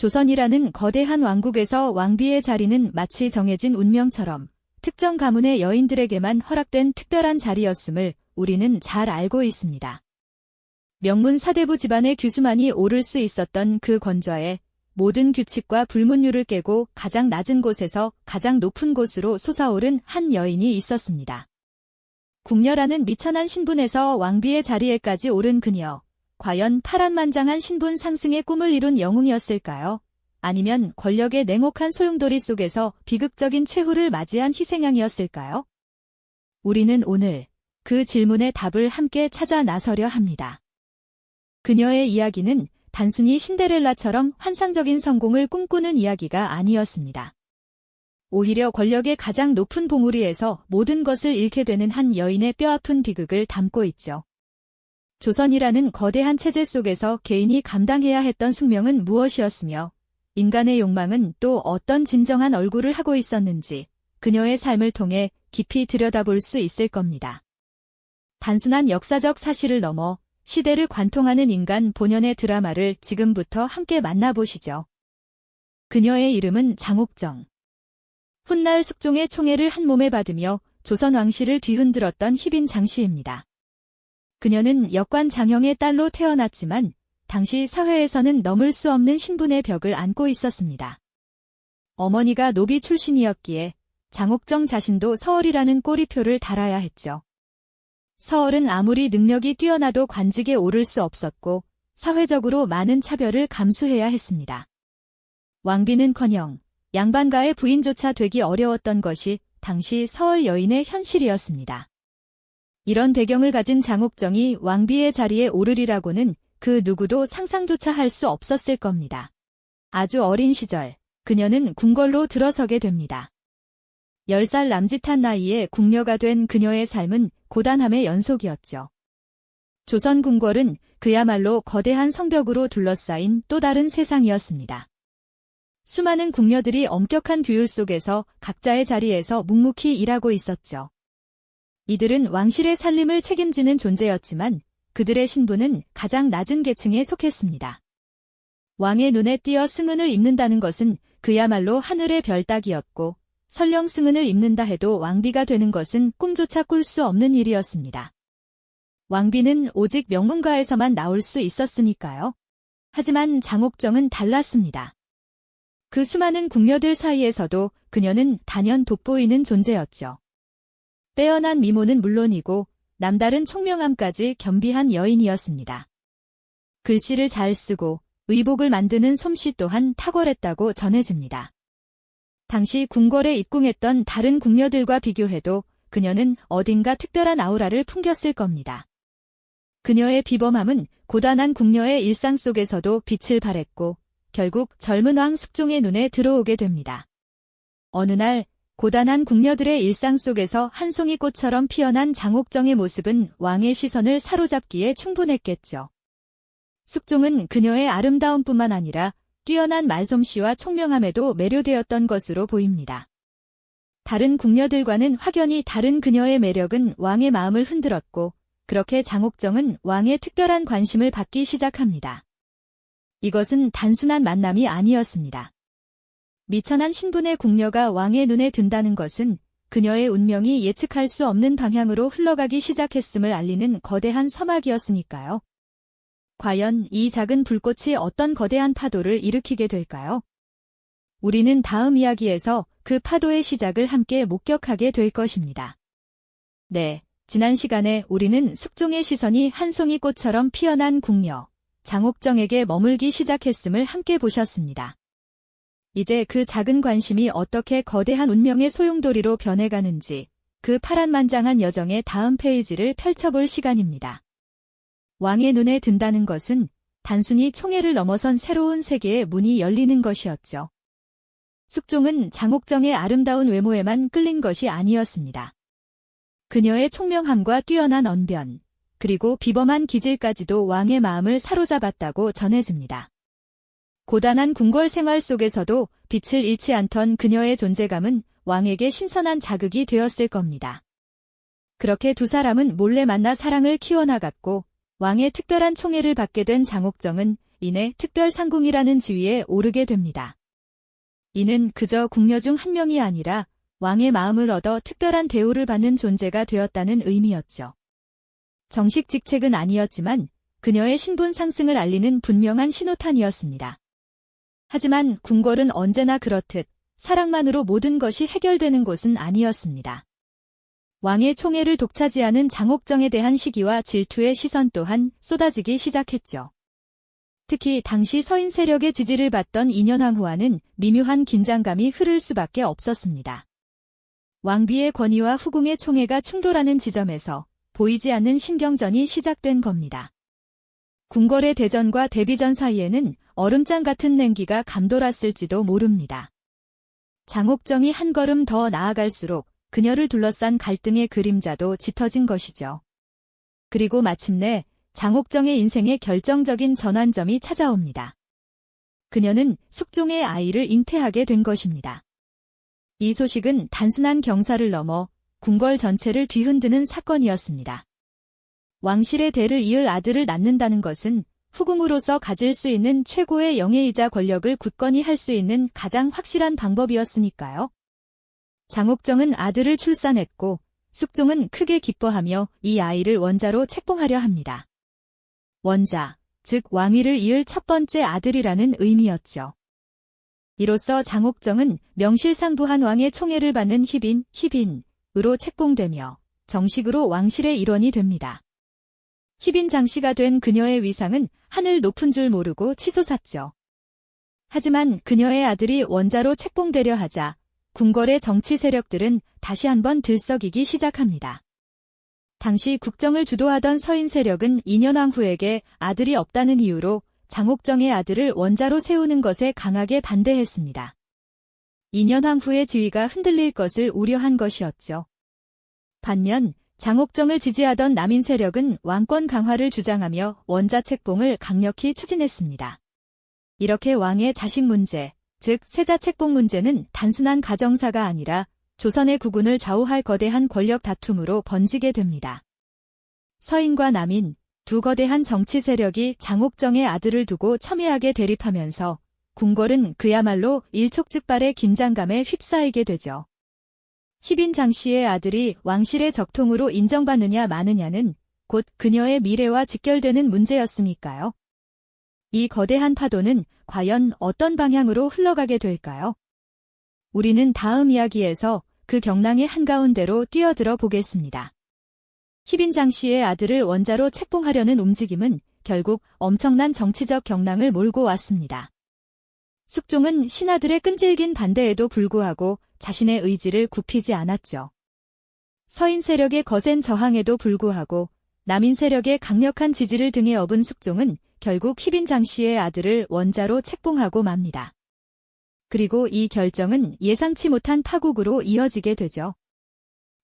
조선이라는 거대한 왕국에서 왕비의 자리는 마치 정해진 운명처럼 특정 가문의 여인들에게만 허락된 특별한 자리였음을 우리는 잘 알고 있습니다. 명문 사대부 집안의 규수만이 오를 수 있었던 그 권좌에 모든 규칙과 불문율을 깨고 가장 낮은 곳에서 가장 높은 곳으로 솟아오른 한 여인이 있었습니다. 궁녀라는 미천한 신분에서 왕비의 자리에까지 오른 그녀. 과연 파란만장한 신분 상승의 꿈을 이룬 영웅이었을까요? 아니면 권력의 냉혹한 소용돌이 속에서 비극적인 최후를 맞이한 희생양이었을까요? 우리는 오늘 그 질문의 답을 함께 찾아 나서려 합니다. 그녀의 이야기는 단순히 신데렐라처럼 환상적인 성공을 꿈꾸는 이야기가 아니었습니다. 오히려 권력의 가장 높은 봉우리에서 모든 것을 잃게 되는 한 여인의 뼈아픈 비극을 담고 있죠. 조선이라는 거대한 체제 속에서 개인이 감당해야 했던 숙명은 무엇이었으며 인간의 욕망은 또 어떤 진정한 얼굴을 하고 있었는지 그녀의 삶을 통해 깊이 들여다볼 수 있을 겁니다. 단순한 역사적 사실을 넘어 시대를 관통하는 인간 본연의 드라마를 지금부터 함께 만나보시죠. 그녀의 이름은 장옥정. 훗날 숙종의 총애를 한 몸에 받으며 조선 왕실을 뒤흔들었던 희빈 장씨입니다. 그녀는 역관 장형의 딸로 태어났지만 당시 사회에서는 넘을 수 없는 신분의 벽을 안고 있었습니다. 어머니가 노비 출신이었기에 장옥정 자신도 서얼이라는 꼬리표를 달아야 했죠. 서얼은 아무리 능력이 뛰어나도 관직에 오를 수 없었고 사회적으로 많은 차별을 감수해야 했습니다. 왕비는커녕 양반가의 부인조차 되기 어려웠던 것이 당시 서얼 여인의 현실이었습니다. 이런 배경을 가진 장옥정이 왕비의 자리에 오르리라고는 그 누구도 상상조차 할 수 없었을 겁니다. 아주 어린 시절 그녀는 궁궐로 들어서게 됩니다. 10살 남짓한 나이에 궁녀가 된 그녀의 삶은 고단함의 연속이었죠. 조선 궁궐은 그야말로 거대한 성벽으로 둘러싸인 또 다른 세상이었습니다. 수많은 궁녀들이 엄격한 규율 속에서 각자의 자리에서 묵묵히 일하고 있었죠. 이들은 왕실의 살림을 책임지는 존재였지만 그들의 신분은 가장 낮은 계층에 속했습니다. 왕의 눈에 띄어 승은을 입는다는 것은 그야말로 하늘의 별 따기였고 설령 승은을 입는다 해도 왕비가 되는 것은 꿈조차 꿀 수 없는 일이었습니다. 왕비는 오직 명문가에서만 나올 수 있었으니까요. 하지만 장옥정은 달랐습니다. 그 수많은 궁녀들 사이에서도 그녀는 단연 돋보이는 존재였죠. 빼어난 미모는 물론이고 남다른 총명함까지 겸비한 여인이었습니다. 글씨를 잘 쓰고 의복을 만드는 솜씨 또한 탁월했다고 전해집니다. 당시 궁궐에 입궁했던 다른 궁녀들과 비교해도 그녀는 어딘가 특별한 아우라를 풍겼을 겁니다. 그녀의 비범함은 고단한 궁녀의 일상 속에서도 빛을 발했고 결국 젊은 왕 숙종의 눈에 들어오게 됩니다. 어느 날 고단한 궁녀들의 일상 속에서 한 송이 꽃처럼 피어난 장옥정의 모습은 왕의 시선을 사로잡기에 충분했겠죠. 숙종은 그녀의 아름다움뿐만 아니라 뛰어난 말솜씨와 총명함에도 매료되었던 것으로 보입니다. 다른 궁녀들과는 확연히 다른 그녀의 매력은 왕의 마음을 흔들었고 그렇게 장옥정은 왕의 특별한 관심을 받기 시작합니다. 이것은 단순한 만남이 아니었습니다. 미천한 신분의 궁녀가 왕의 눈에 든다는 것은 그녀의 운명이 예측할 수 없는 방향으로 흘러가기 시작했음을 알리는 거대한 서막이었으니까요. 과연 이 작은 불꽃이 어떤 거대한 파도를 일으키게 될까요? 우리는 다음 이야기에서 그 파도의 시작을 함께 목격하게 될 것입니다. 네, 지난 시간에 우리는 숙종의 시선이 한 송이 꽃처럼 피어난 궁녀, 장옥정에게 머물기 시작했음을 함께 보셨습니다. 이제 그 작은 관심이 어떻게 거대한 운명의 소용돌이로 변해가는지 그 파란만장한 여정의 다음 페이지를 펼쳐볼 시간입니다. 왕의 눈에 든다는 것은 단순히 총애를 넘어선 새로운 세계의 문이 열리는 것이었죠. 숙종은 장옥정의 아름다운 외모에만 끌린 것이 아니었습니다. 그녀의 총명함과 뛰어난 언변, 그리고 비범한 기질까지도 왕의 마음을 사로잡았다고 전해집니다. 고단한 궁궐 생활 속에서도 빛을 잃지 않던 그녀의 존재감은 왕에게 신선한 자극이 되었을 겁니다. 그렇게 두 사람은 몰래 만나 사랑을 키워나갔고 왕의 특별한 총애를 받게 된 장옥정은 인해 특별상궁이라는 지위에 오르게 됩니다. 이는 그저 궁녀 중 한 명이 아니라 왕의 마음을 얻어 특별한 대우를 받는 존재가 되었다는 의미였죠. 정식 직책은 아니었지만 그녀의 신분 상승을 알리는 분명한 신호탄이었습니다. 하지만 궁궐은 언제나 그렇듯 사랑만으로 모든 것이 해결되는 곳은 아니었습니다. 왕의 총애를 독차지하는 장옥정에 대한 시기와 질투의 시선 또한 쏟아지기 시작했죠. 특히 당시 서인 세력의 지지를 받던 인현왕후와는 미묘한 긴장감이 흐를 수밖에 없었습니다. 왕비의 권위와 후궁의 총애가 충돌하는 지점에서 보이지 않는 신경전이 시작된 겁니다. 궁궐의 대전과 데비전 사이에는 얼음장 같은 냉기가 감돌았을지도 모릅니다. 장옥정이 한 걸음 더 나아갈수록 그녀를 둘러싼 갈등의 그림자도 짙어진 것이죠. 그리고 마침내 장옥정의 인생에 결정적인 전환점이 찾아옵니다. 그녀는 숙종의 아이를 잉태하게 된 것입니다. 이 소식은 단순한 경사를 넘어 궁궐 전체를 뒤흔드는 사건이었습니다. 왕실의 대를 이을 아들을 낳는다는 것은 후궁으로서 가질 수 있는 최고의 영예이자 권력을 굳건히 할 수 있는 가장 확실한 방법이었으니까요. 장옥정은 아들을 출산했고 숙종은 크게 기뻐하며 이 아이를 원자로 책봉하려 합니다. 원자, 즉 왕위를 이을 첫 번째 아들이라는 의미였죠. 이로써 장옥정은 명실상부한 왕의 총애를 받는 희빈으로 책봉되며 정식으로 왕실의 일원이 됩니다. 희빈 장씨가 된 그녀의 위상은 하늘 높은 줄 모르고 치솟았죠. 하지만 그녀의 아들이 원자로 책봉되려 하자 궁궐의 정치 세력들은 다시 한번 들썩이기 시작합니다. 당시 국정을 주도하던 서인 세력은 인현왕후에게 아들이 없다는 이유로 장옥정의 아들을 원자로 세우는 것에 강하게 반대했습니다. 인현왕후의 지위가 흔들릴 것을 우려한 것이었죠. 반면 장옥정을 지지하던 남인 세력은 왕권 강화를 주장하며 원자 책봉을 강력히 추진했습니다. 이렇게 왕의 자식 문제, 즉 세자 책봉 문제는 단순한 가정사가 아니라 조선의 국운을 좌우할 거대한 권력 다툼으로 번지게 됩니다. 서인과 남인, 두 거대한 정치 세력이 장옥정의 아들을 두고 첨예하게 대립하면서 궁궐은 그야말로 일촉즉발의 긴장감에 휩싸이게 되죠. 희빈 장씨의 아들이 왕실의 적통으로 인정받느냐 마느냐는 곧 그녀의 미래와 직결되는 문제였으니까요. 이 거대한 파도는 과연 어떤 방향으로 흘러가게 될까요? 우리는 다음 이야기에서 그 경랑의 한가운데로 뛰어들어 보겠습니다. 희빈 장씨의 아들을 원자로 책봉하려는 움직임은 결국 엄청난 정치적 경랑을 몰고 왔습니다. 숙종은 신하들의 끈질긴 반대에도 불구하고 자신의 의지를 굽히지 않았죠. 서인 세력의 거센 저항에도 불구하고 남인 세력의 강력한 지지를 등에 업은 숙종은 결국 희빈 장씨의 아들을 원자로 책봉하고 맙니다. 그리고 이 결정은 예상치 못한 파국으로 이어지게 되죠.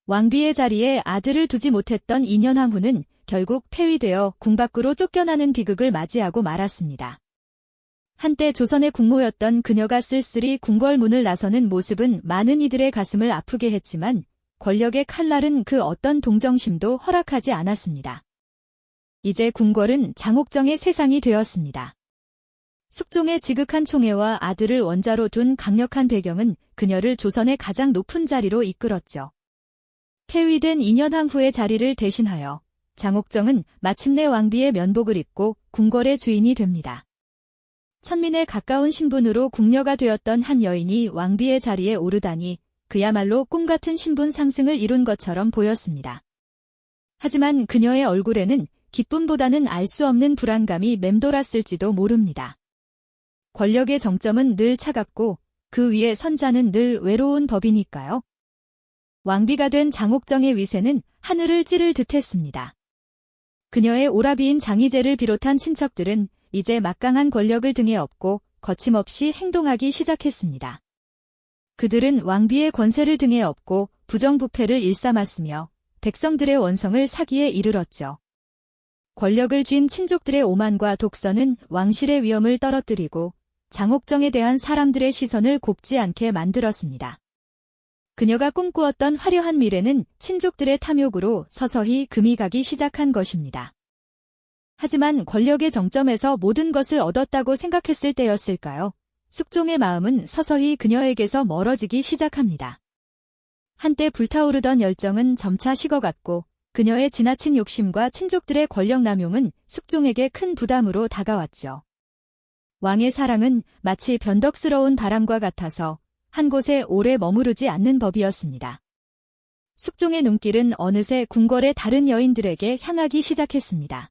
왕비의 자리에 아들을 두지 못했던 인현왕후는 결국 폐위되어 궁 밖으로 쫓겨나는 비극을 맞이하고 말았습니다. 한때 조선의 국모였던 그녀가 쓸쓸히 궁궐 문을 나서는 모습은 많은 이들의 가슴을 아프게 했지만 권력의 칼날은 그 어떤 동정심도 허락하지 않았습니다. 이제 궁궐은 장옥정의 세상이 되었습니다. 숙종의 지극한 총애와 아들을 원자로 둔 강력한 배경은 그녀를 조선의 가장 높은 자리로 이끌었죠. 폐위된 인현왕후의 자리를 대신하여 장옥정은 마침내 왕비의 면복을 입고 궁궐의 주인이 됩니다. 천민에 가까운 신분으로 궁녀가 되었던 한 여인이 왕비의 자리에 오르다니 그야말로 꿈같은 신분 상승을 이룬 것처럼 보였습니다. 하지만 그녀의 얼굴에는 기쁨보다는 알 수 없는 불안감이 맴돌았을지도 모릅니다. 권력의 정점은 늘 차갑고 그 위에 선 자는 늘 외로운 법이니까요. 왕비가 된 장옥정의 위세는 하늘을 찌를 듯했습니다. 그녀의 오라비인 장희재를 비롯한 친척들은 이제 막강한 권력을 등에 업고 거침없이 행동하기 시작했습니다. 그들은 왕비의 권세를 등에 업고 부정부패를 일삼았으며 백성들의 원성을 사기에 이르렀죠. 권력을 쥔 친족들의 오만과 독선은 왕실의 위엄을 떨어뜨리고 장옥정에 대한 사람들의 시선을 곱지 않게 만들었습니다. 그녀가 꿈꾸었던 화려한 미래는 친족들의 탐욕으로 서서히 금이 가기 시작한 것입니다. 하지만 권력의 정점에서 모든 것을 얻었다고 생각했을 때였을까요? 숙종의 마음은 서서히 그녀에게서 멀어지기 시작합니다. 한때 불타오르던 열정은 점차 식어갔고 그녀의 지나친 욕심과 친족들의 권력 남용은 숙종에게 큰 부담으로 다가왔죠. 왕의 사랑은 마치 변덕스러운 바람과 같아서 한 곳에 오래 머무르지 않는 법이었습니다. 숙종의 눈길은 어느새 궁궐의 다른 여인들에게 향하기 시작했습니다.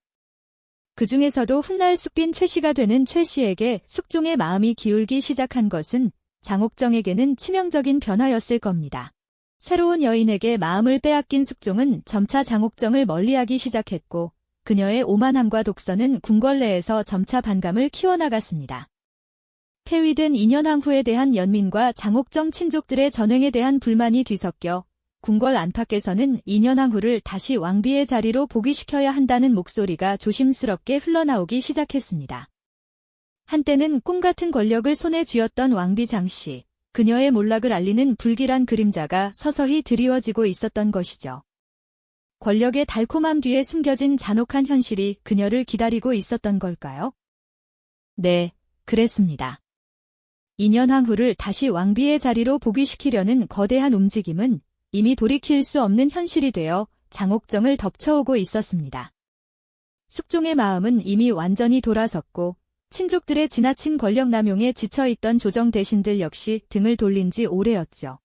그 중에서도 훗날 숙빈 최씨가 되는 최씨에게 숙종의 마음이 기울기 시작한 것은 장옥정에게는 치명적인 변화였을 겁니다. 새로운 여인에게 마음을 빼앗긴 숙종은 점차 장옥정을 멀리하기 시작했고 그녀의 오만함과 독선은 궁궐 내에서 점차 반감을 키워나갔습니다. 폐위된 인현왕후에 대한 연민과 장옥정 친족들의 전횡에 대한 불만이 뒤섞여 궁궐 안팎에서는 인현왕후를 다시 왕비의 자리로 복위시켜야 한다는 목소리가 조심스럽게 흘러나오기 시작했습니다. 한때는 꿈같은 권력을 손에 쥐었던 왕비 장씨, 그녀의 몰락을 알리는 불길한 그림자가 서서히 드리워지고 있었던 것이죠. 권력의 달콤함 뒤에 숨겨진 잔혹한 현실이 그녀를 기다리고 있었던 걸까요? 네, 그랬습니다. 인현왕후를 다시 왕비의 자리로 복위시키려는 거대한 움직임은 이미 돌이킬 수 없는 현실이 되어 장옥정을 덮쳐오고 있었습니다. 숙종의 마음은 이미 완전히 돌아섰고 친족들의 지나친 권력 남용에 지쳐있던 조정 대신들 역시 등을 돌린 지 오래였죠.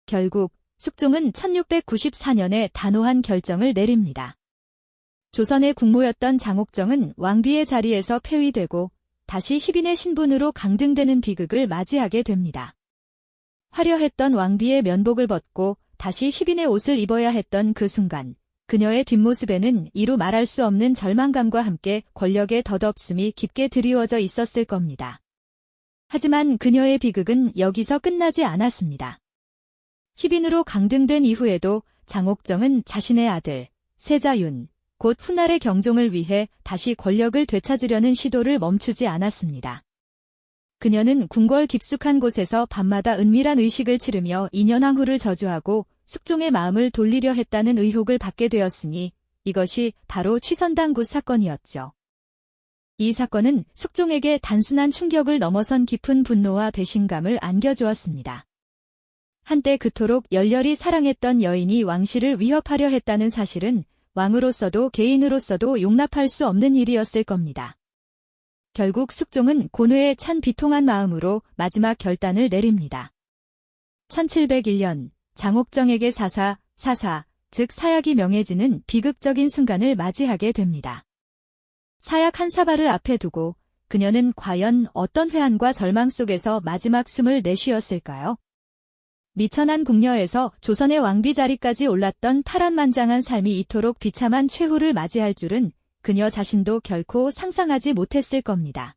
결국 숙종은 1694년에 단호한 결정을 내립니다. 조선의 국모였던 장옥정은 왕비의 자리에서 폐위되고 다시 희빈의 신분으로 강등되는 비극을 맞이하게 됩니다. 화려했던 왕비의 면복을 벗고 다시 희빈의 옷을 입어야 했던 그 순간, 그녀의 뒷모습에는 이루 말할 수 없는 절망감과 함께 권력의 덧없음이 깊게 드리워져 있었을 겁니다. 하지만 그녀의 비극은 여기서 끝나지 않았습니다. 희빈으로 강등된 이후에도 장옥정은 자신의 아들, 세자윤, 곧 훗날의 경종을 위해 다시 권력을 되찾으려는 시도를 멈추지 않았습니다. 그녀는 궁궐 깊숙한 곳에서 밤마다 은밀한 의식을 치르며 인현왕후를 저주하고 숙종의 마음을 돌리려 했다는 의혹을 받게 되었으니 이것이 바로 취선당굿 사건이었죠. 이 사건은 숙종에게 단순한 충격을 넘어선 깊은 분노와 배신감을 안겨주었습니다. 한때 그토록 열렬히 사랑했던 여인이 왕실을 위협하려 했다는 사실은 왕으로서도 개인으로서도 용납할 수 없는 일이었을 겁니다. 결국 숙종은 고뇌에 찬 비통한 마음으로 마지막 결단을 내립니다. 1701년 장옥정에게 사사, 즉 사약이 명해지는 비극적인 순간을 맞이하게 됩니다. 사약 한 사발을 앞에 두고 그녀는 과연 어떤 회한과 절망 속에서 마지막 숨을 내쉬었을까요? 미천한 궁녀에서 조선의 왕비 자리까지 올랐던 파란만장한 삶이 이토록 비참한 최후를 맞이할 줄은 그녀 자신도 결코 상상하지 못했을 겁니다.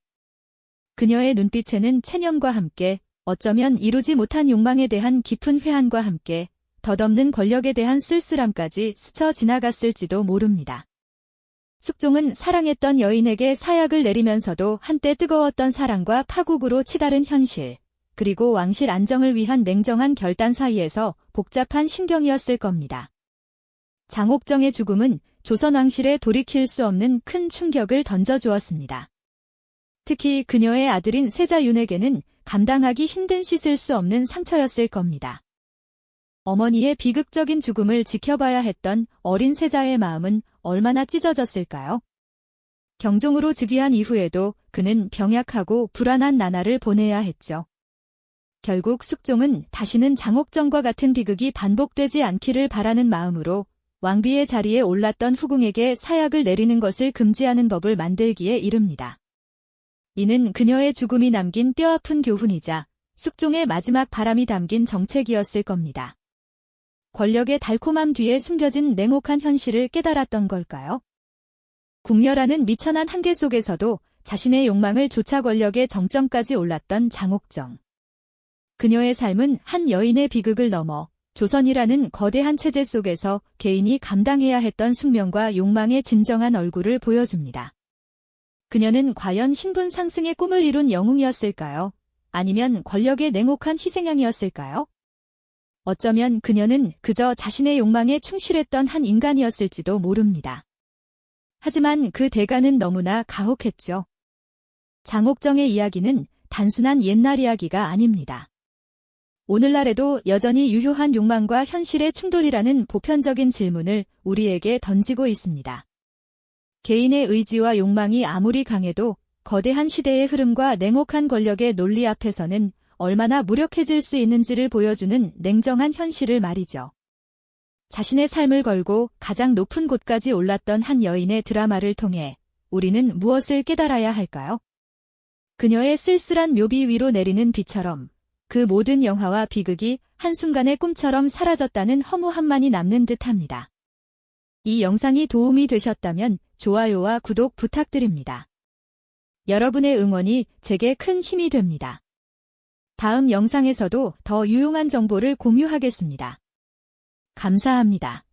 그녀의 눈빛에는 체념과 함께 어쩌면 이루지 못한 욕망에 대한 깊은 회한과 함께 덧없는 권력에 대한 쓸쓸함까지 스쳐 지나갔을지도 모릅니다. 숙종은 사랑했던 여인에게 사약을 내리면서도 한때 뜨거웠던 사랑과 파국으로 치달은 현실, 그리고 왕실 안정을 위한 냉정한 결단 사이에서 복잡한 심경이었을 겁니다. 장옥정의 죽음은 조선 왕실에 돌이킬 수 없는 큰 충격을 던져주었습니다. 특히 그녀의 아들인 세자윤에게는 감당하기 힘든 씻을 수 없는 상처였을 겁니다. 어머니의 비극적인 죽음을 지켜봐야 했던 어린 세자의 마음은 얼마나 찢어졌을까요? 경종으로 즉위한 이후에도 그는 병약하고 불안한 나날을 보내야 했죠. 결국 숙종은 다시는 장옥정과 같은 비극이 반복되지 않기를 바라는 마음으로 왕비의 자리에 올랐던 후궁에게 사약을 내리는 것을 금지하는 법을 만들기에 이릅니다. 이는 그녀의 죽음이 남긴 뼈아픈 교훈이자 숙종의 마지막 바람이 담긴 정책이었을 겁니다. 권력의 달콤함 뒤에 숨겨진 냉혹한 현실을 깨달았던 걸까요? 궁녀라는 미천한 한계 속에서도 자신의 욕망을 좇아 권력의 정점까지 올랐던 장옥정. 그녀의 삶은 한 여인의 비극을 넘어 조선이라는 거대한 체제 속에서 개인이 감당해야 했던 숙명과 욕망의 진정한 얼굴을 보여줍니다. 그녀는 과연 신분 상승의 꿈을 이룬 영웅이었을까요? 아니면 권력의 냉혹한 희생양이었을까요? 어쩌면 그녀는 그저 자신의 욕망에 충실했던 한 인간이었을지도 모릅니다. 하지만 그 대가는 너무나 가혹했죠. 장옥정의 이야기는 단순한 옛날 이야기가 아닙니다. 오늘날에도 여전히 유효한 욕망과 현실의 충돌이라는 보편적인 질문을 우리에게 던지고 있습니다. 개인의 의지와 욕망이 아무리 강해도 거대한 시대의 흐름과 냉혹한 권력의 논리 앞에서는 얼마나 무력해질 수 있는지를 보여주는 냉정한 현실을 말이죠. 자신의 삶을 걸고 가장 높은 곳까지 올랐던 한 여인의 드라마를 통해 우리는 무엇을 깨달아야 할까요? 그녀의 쓸쓸한 묘비 위로 내리는 비처럼 그 모든 영화와 비극이 한순간의 꿈처럼 사라졌다는 허무함만이 남는 듯합니다. 이 영상이 도움이 되셨다면 좋아요와 구독 부탁드립니다. 여러분의 응원이 제게 큰 힘이 됩니다. 다음 영상에서도 더 유용한 정보를 공유하겠습니다. 감사합니다.